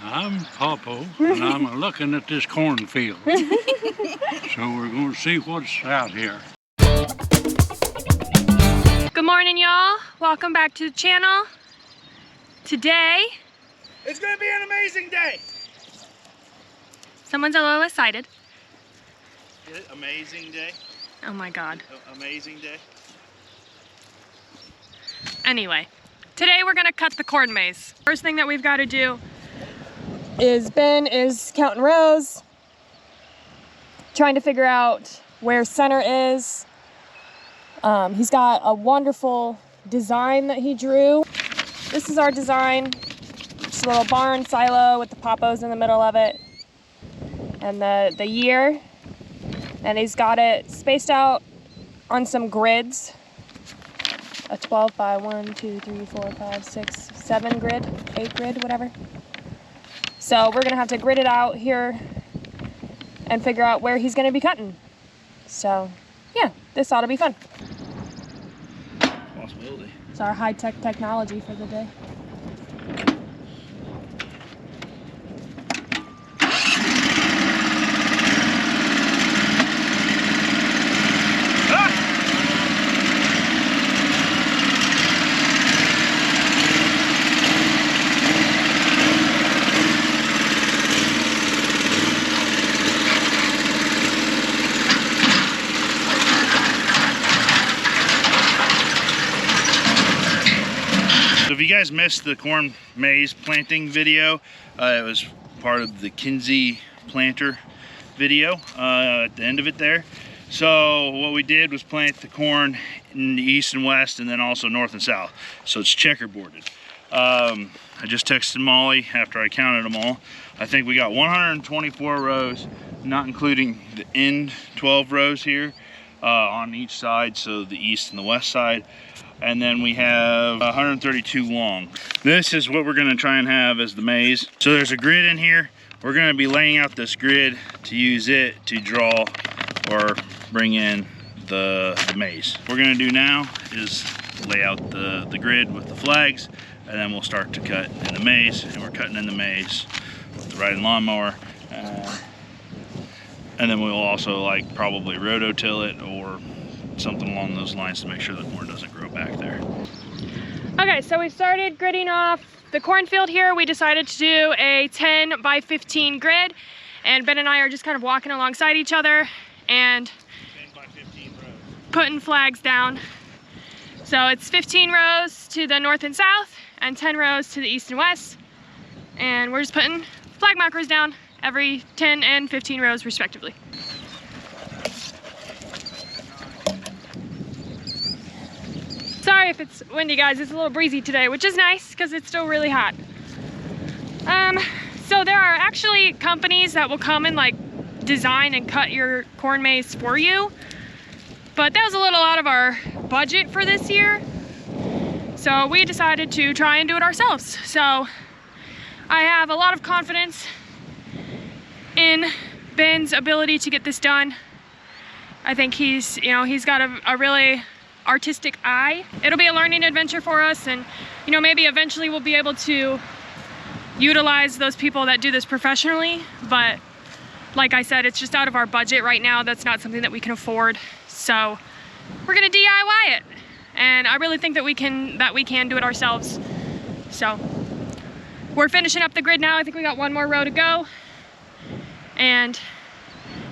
I'm Pawpaw, and I'm looking at this cornfield. So we're going to see what's out here. Good morning, y'all. Welcome back to the channel. Today, it's going to be an amazing day. Someone's a little excited. Amazing day. Oh my God. Amazing day. Anyway, today we're gonna cut the corn maze. First thing that we've got to do is Ben is counting rows, trying to figure out where center is. He's got a wonderful design that he drew. This is our design. Just a little barn silo with the Pawpaws in the middle of it, and the year. And he's got it spaced out on some grids. A 12 by 1, 2, 3, 4, 5, 6, 7 grid, 8 grid, whatever. So we're gonna have to grid it out here and figure out where he's gonna be cutting. So yeah, this ought to be fun. Possibility. It's our high-tech technology for the day. So if you guys missed the corn maze planting video, it was part of the Kinsey planter video at the end of it there. So what we did was plant the corn in the east and west, and then also north and south. So it's checkerboarded. I just texted Molly after I counted them all. I think we got 124 rows, not including the end 12 rows here on each side, so the east and the west side. And then we have 132 long. This is what we're gonna try and have as the maze. So there's a grid in here. We're gonna be laying out this grid to use it to draw or bring in the maze. What we're gonna do now is lay out the grid with the flags, and then we'll start to cut in the maze. And we're cutting in the maze with the riding lawnmower. And then we'll also like probably rototill it or something along those lines to make sure the corn doesn't grow back there. Okay, so we started gridding off the cornfield here. We decided to do a 10 by 15 grid, and Ben and I are just kind of walking alongside each other and 10 by 15 rows. Putting flags down. So it's 15 rows to the north and south and 10 rows to the east and west. And we're just putting flag markers down every 10 and 15 rows respectively. Sorry if it's windy, guys. It's a little breezy today, which is nice because it's still really hot. So there are actually companies that will come and like design and cut your corn maze for you, but that was a little out of our budget for this year. So we decided to try and do it ourselves. So I have a lot of confidence in Ben's ability to get this done. I think he's got a really artistic eye. It'll be a learning adventure for us, and maybe eventually we'll be able to utilize those people that do this professionally, but like I said, it's just out of our budget right now. That's not something that we can afford, so we're gonna DIY it, and I really think that we can do it ourselves. So we're finishing up the grid now. I think we got one more row to go, and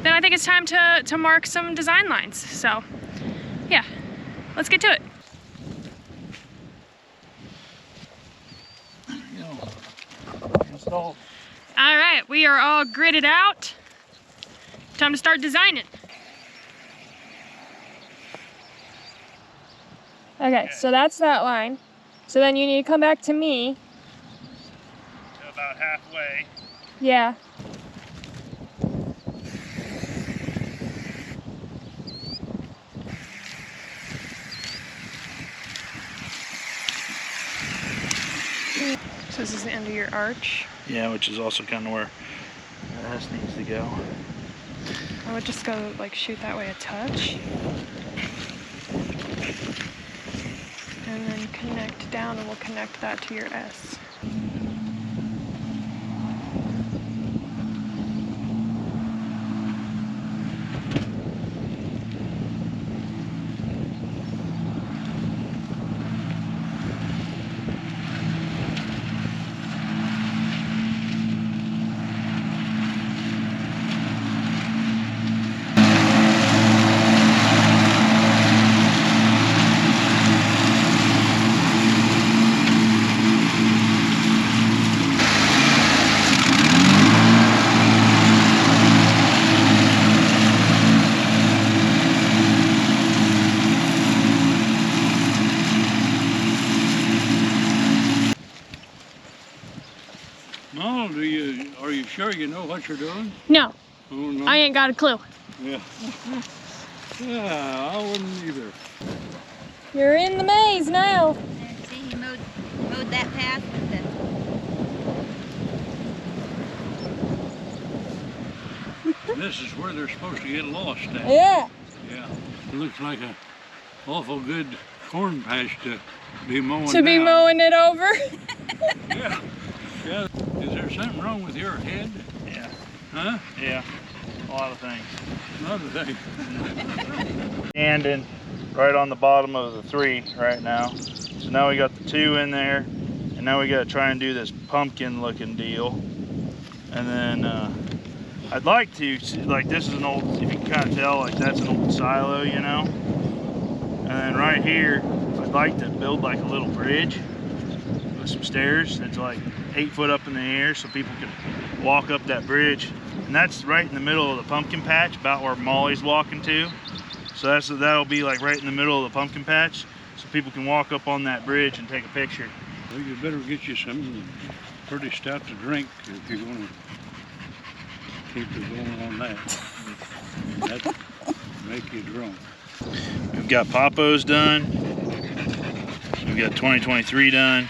then I think it's time to mark some design lines. So yeah, let's get to it. There you go. Installed. All right, we are all gridded out. Time to start designing. Okay, so that's that line. So then you need to come back to me. About halfway. Yeah. So this is the end of your arch. Yeah, which is also kind of where this needs to go. I would just go like shoot that way a touch. And then connect down, and we'll connect that to your S. Well, are you sure you know what you're doing? No, Oh, no? I ain't got a clue. Yeah. Yeah, I wouldn't either. You're in the maze now. And see, he mowed that path with the... This is where they're supposed to get lost at. Yeah. Yeah. It looks like a awful good corn patch to be mowing To be down. mowing it over. Yeah. Yeah. Is there something wrong with your head? Yeah. Huh? Yeah. A lot of things. Another thing. Standing right on the bottom of the 3 right now. So now we got the 2 in there, and now we got to try and do this pumpkin looking deal. And then I'd like to see, like, this is an old, if you can kind of tell, like that's an old silo, you know. And then right here, I'd like to build like a little bridge with some stairs that's like 8 foot up in the air, so people can walk up that bridge. And that's right in the middle of the pumpkin patch, about where Molly's walking to. So that'll be like right in the middle of the pumpkin patch, so people can walk up on that bridge and take a picture. Well, you better get you something pretty stout to drink if you're going to keep it going on that. That'd make you drunk. We've got Papo's done. We've got 2023 done.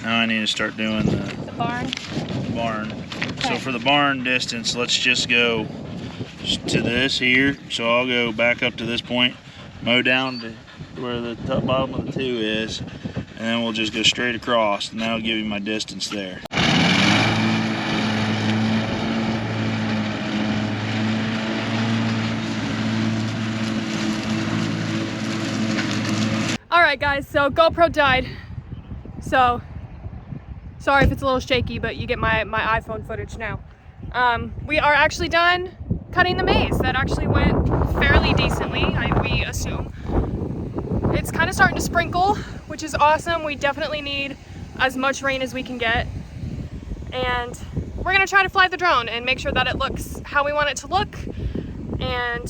Now I need to start doing the Barn. barn. Okay. So for the barn distance, let's just go to this here. So I'll go back up to this point, mow down to where the top bottom of the 2 is, and then we'll just go straight across, and that'll give you my distance there. Alright guys, so GoPro died. So, sorry if it's a little shaky, but you get my iPhone footage now. We are actually done cutting the maze. That actually went fairly decently, we assume. It's kind of starting to sprinkle, which is awesome. We definitely need as much rain as we can get. And we're gonna try to fly the drone and make sure that it looks how we want it to look, and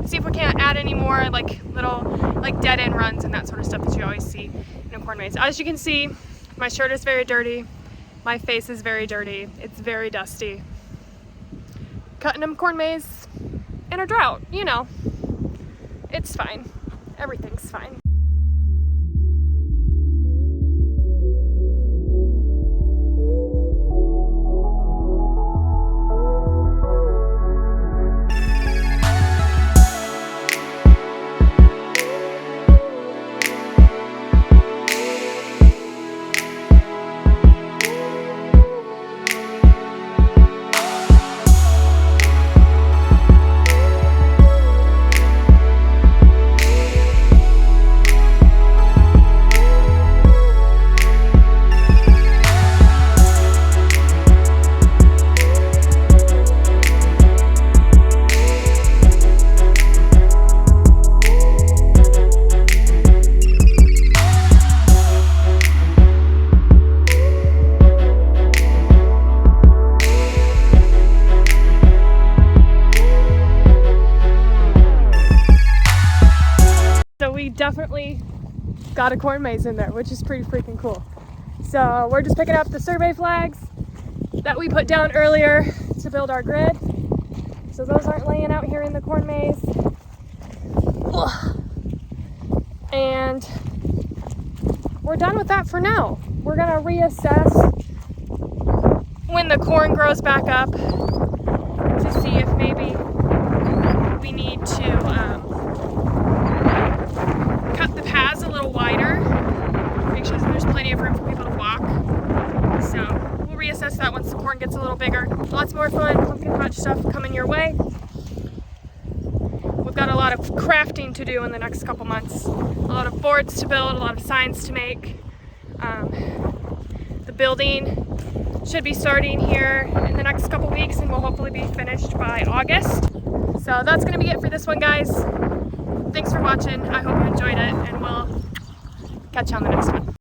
see if we can't add any more like little dead end runs and that sort of stuff that you always see in a corn maze. As you can see, my shirt is very dirty, my face is very dirty, it's very dusty. Cutting a corn maze in a drought, you know, it's fine. Everything's fine. Definitely got a corn maze in there, which is pretty freaking cool. So we're just picking up the survey flags that we put down earlier to build our grid. So those aren't laying out here in the corn maze. Ugh. And we're done with that for now. We're gonna reassess when the corn grows back up to see if maybe we need to cut the paths a little wider, make sure that there's plenty of room for people to walk. So we'll reassess that once the corn gets a little bigger. Lots more fun pumpkin patch stuff coming your way. We've got a lot of crafting to do in the next couple months. A lot of boards to build, a lot of signs to make. The building should be starting here in the next couple weeks, and will hopefully be finished by August. So that's gonna be it for this one, guys. Thanks for watching. I hope you enjoyed it, and we'll catch you on the next one.